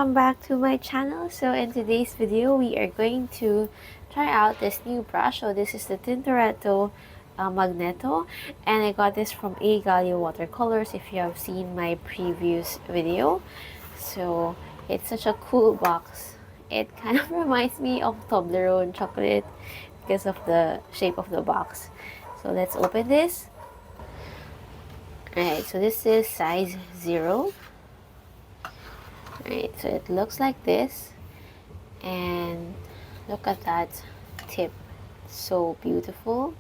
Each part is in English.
welcome back to my channel. So in today's video, we are going to try out this new brush. So this is the Tintoretto Magneto, and I got this from Watercolors if you have seen my previous video. So it's such a cool box. It kind of reminds me of Toblerone chocolate because of the shape of the box. So let's open this. Alright, so this is size 0. Right, so it looks like this, and look at that tip, so beautiful.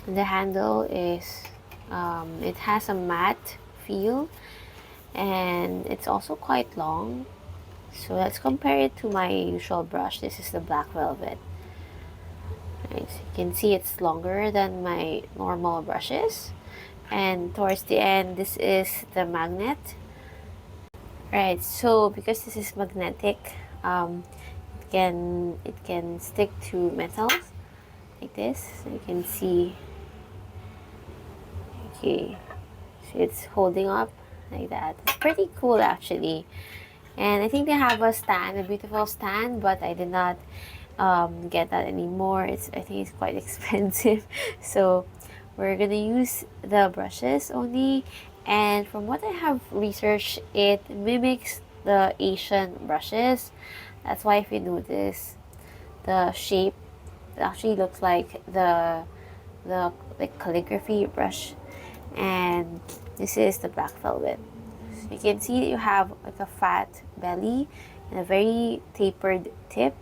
The handle is it has a matte feel, and it's also quite long. So let's compare it to my usual brush. This is the black velvet. Right, so you can see it's longer than my normal brushes, and towards the end this is the magnet. Right, so because this is magnetic, it can stick to metals like this. So you can see, okay, so it's holding up like that. It's pretty cool actually. And I think they have a stand, a beautiful stand, but I did not get that anymore. I think it's quite expensive. So we're gonna use the brushes only, and from what I have researched, it mimics the Asian brushes. That's why if you notice the shape, it actually looks like the like calligraphy brush. And this is the black velvet. So you can see that you have like a fat belly and a very tapered tip,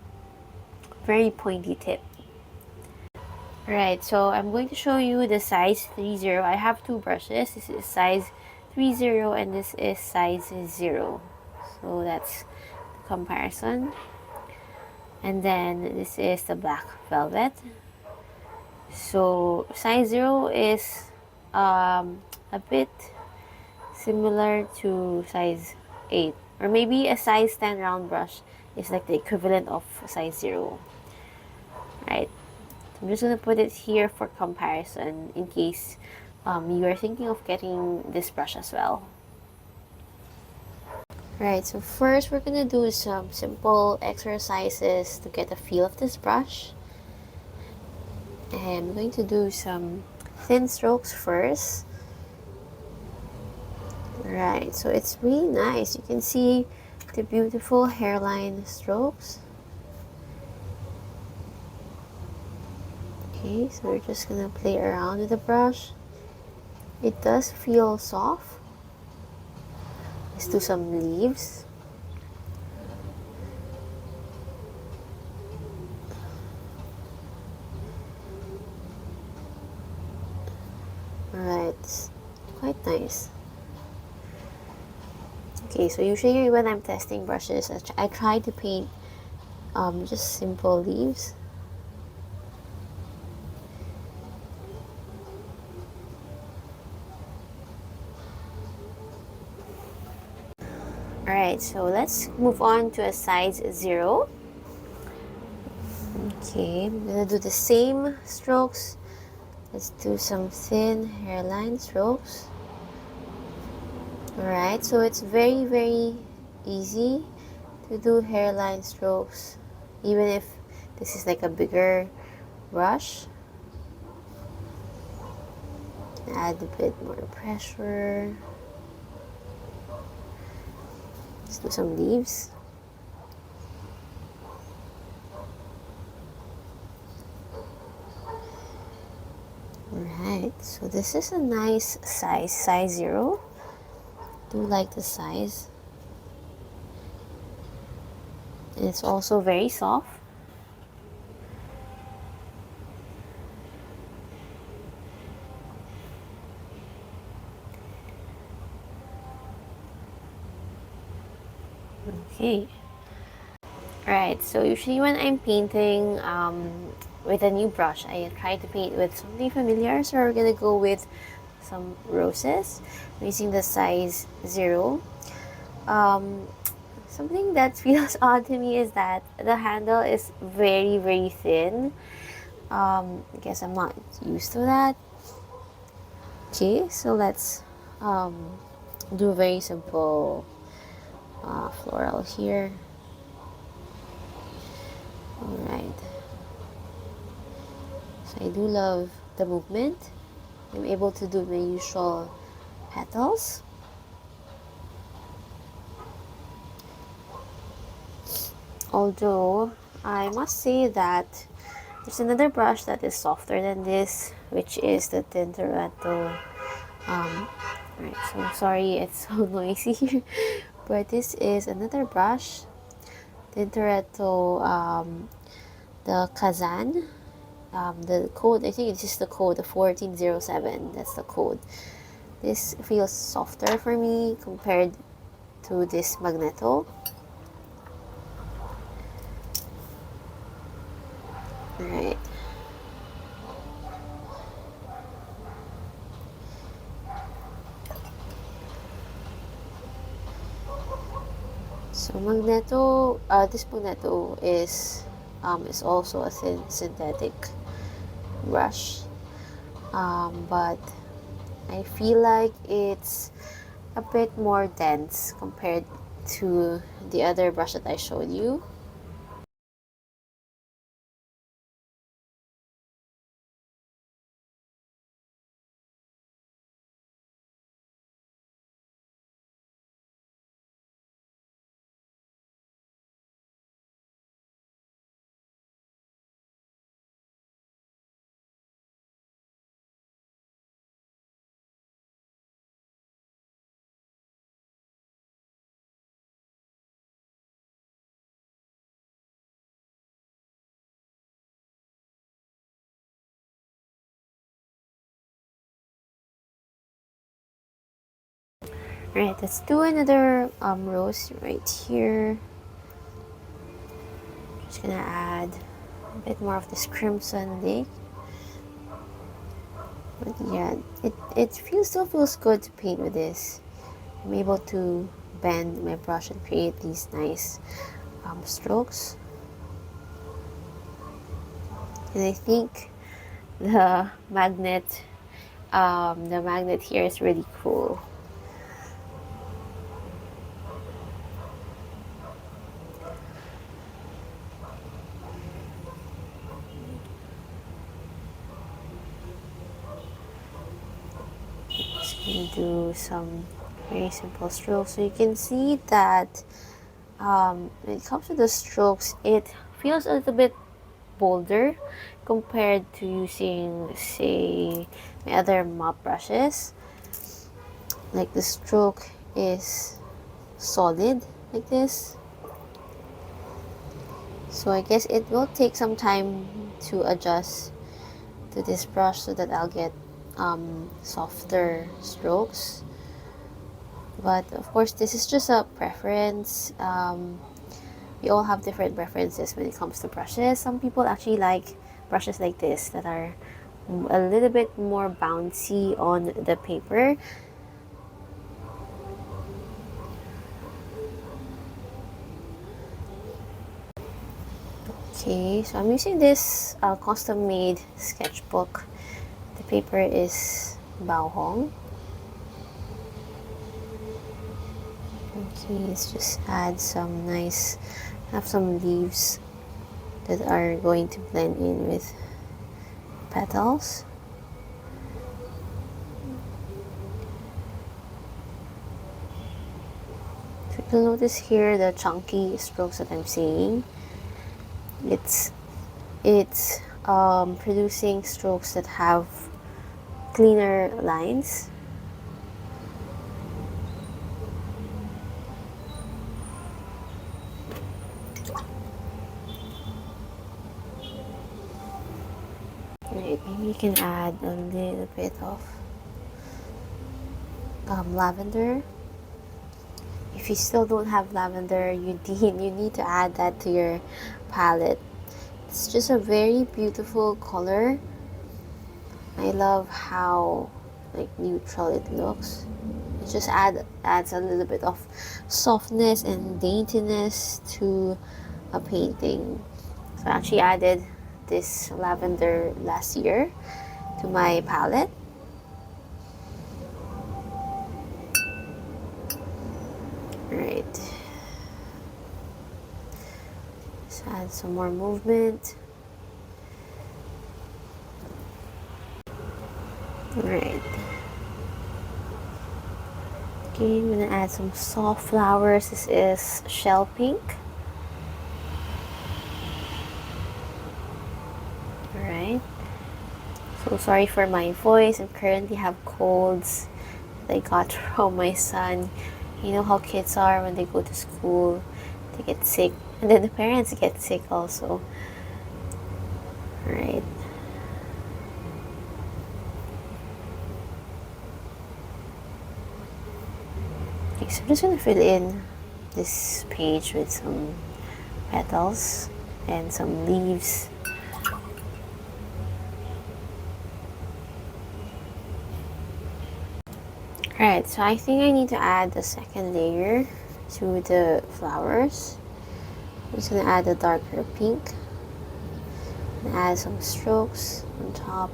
very pointy tip. Right, so I'm going to show you the size 30. I have two brushes. This is size 30 and this is size 0. So that's the comparison. And then this is the black velvet. So size 0 is a bit similar to size 8. Or maybe a size 10 round brush is like the equivalent of size 0. Right. I'm just going to put it here for comparison in case you are thinking of getting this brush as well. Right, so first we're going to do some simple exercises to get a feel of this brush. And I'm going to do some thin strokes first. Right, so it's really nice. You can see the beautiful hairline strokes. Okay, so we're just gonna play around with the brush. It does feel soft. Let's do some leaves. Alright, quite nice. Okay, so usually when I'm testing brushes, I try to paint just simple leaves. Alright, so let's move on to a size 0. Okay, I'm gonna do the same strokes. Let's do some thin hairline strokes. Alright, so it's very, very easy to do hairline strokes, even if this is like a bigger brush. Add a bit more pressure. Let's do some leaves. Alright, so this is a nice size 0. Do like the size. And it's also very soft. Okay. Alright, so usually when I'm painting with a new brush, I try to paint with something familiar. So we're gonna go with some roses. I'm using the size 0. Something that feels odd to me is that the handle is very, very thin. I guess I'm not used to that. Okay, so let's do a very simple floral here. Alright. So I do love the movement. I'm able to do my usual petals. Although, I must say that there's another brush that is softer than this, which is the Tintoretto. Right, so sorry it's so noisy here. But this is another brush. Tintoretto, the Kazan. The code, I think it's just the code, the 1407. That's the code. This feels softer for me compared to this Magneto. Alright. So Magneto, this Magneto is also a synthetic brush, but I feel like it's a bit more dense compared to the other brush that I showed you. Right, let's do another rose right here. Just gonna add a bit more of this crimson lake. But yeah, it still feels good to paint with this. I'm able to bend my brush and create these nice strokes. And I think the magnet here is really cool. Just gonna do some very simple strokes. So you can see that when it comes to the strokes, it feels a little bit bolder compared to using, say, my other mop brushes. Like the stroke is solid like this. So I guess it will take some time to adjust to this brush so that I'll get softer strokes. But of course, this is just a preference. We all have different preferences when it comes to brushes. Some people actually like brushes like this that are a little bit more bouncy on the paper. Okay, so I'm using this custom-made sketchbook. The paper is Bao Hong. Okay, let's just add some nice, have some leaves that are going to blend in with petals. So you'll notice here the chunky strokes that I'm seeing. It's producing strokes that have cleaner lines. Right, maybe you can add a little bit of lavender. If you still don't have lavender, you need to add that to your palette. It's just a very beautiful color. I love how like neutral it looks. It just adds a little bit of softness and daintiness to a painting. So I actually added this lavender last year to my palette. Right. Just add some more movement. Alright. Okay, I'm gonna add some soft flowers. This is shell pink. Alright. So sorry for my voice. I currently have colds that I got from my son. You know how kids are when they go to school, they get sick, and then the parents get sick also. Alright. Okay, so I'm just gonna fill in this page with some petals and some leaves. Alright, so I think I need to add a second layer to the flowers. I'm just gonna add a darker pink and add some strokes on top.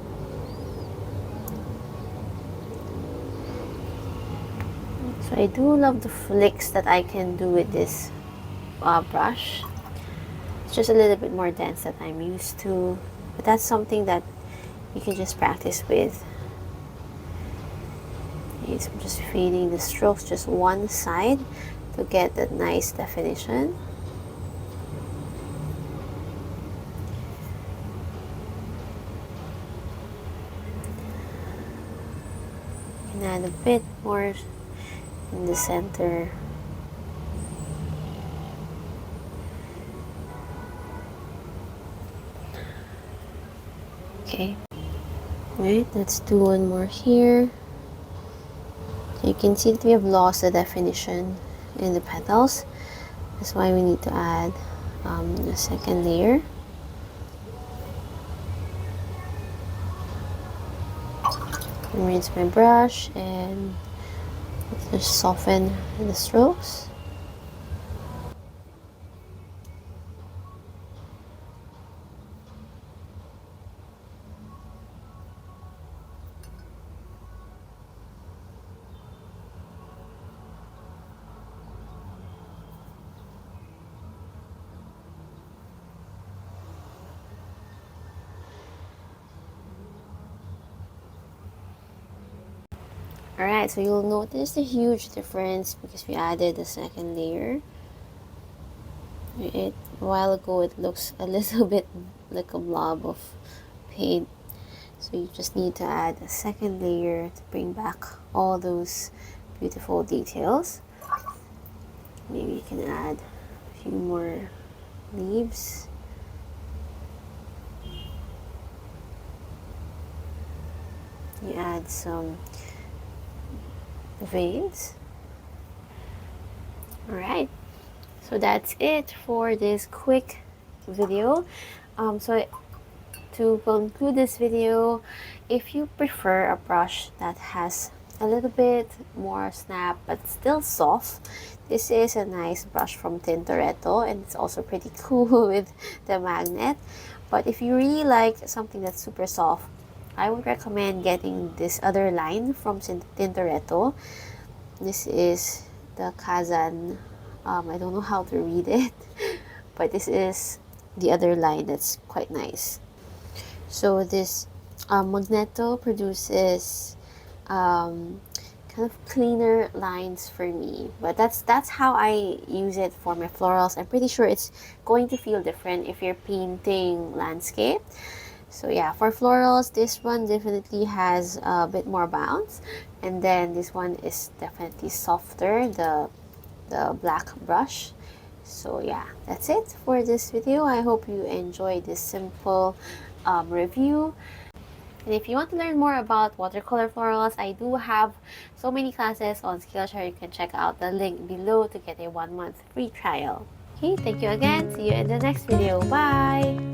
So I do love the flicks that I can do with this brush. It's just a little bit more dense than I'm used to, but that's something that you can just practice with. Okay, so I'm just fading the strokes just one side to get that nice definition. And add a bit more in the center. Okay. Right, let's do one more here. So you can see that we have lost the definition in the petals. That's why we need to add a second layer. Rinse my brush and just soften the strokes. Alright, so you'll notice the huge difference because we added a second layer. A while ago it looks a little bit like a blob of paint. So you just need to add a second layer to bring back all those beautiful details. Maybe you can add a few more leaves. You add some veins. Alright, so that's it for this quick video. So to conclude this video, if you prefer a brush that has a little bit more snap but still soft, this is a nice brush from Tintoretto, and it's also pretty cool with the magnet. But if you really like something that's super soft, I would recommend getting this other line from Tintoretto. This is the Kazan. I don't know how to read it, but this is the other line that's quite nice. So this Magneto produces kind of cleaner lines for me, but that's how I use it for my florals. I'm pretty sure it's going to feel different if you're painting landscape. So yeah, for florals, this one definitely has a bit more bounce, and then this one is definitely softer, the black brush. So yeah, that's it for this video. I hope you enjoyed this simple review. And if you want to learn more about watercolor florals, I do have so many classes on Skillshare. You can check out the link below to get a 1-month free trial. Okay, thank you again. See you in the next video. Bye!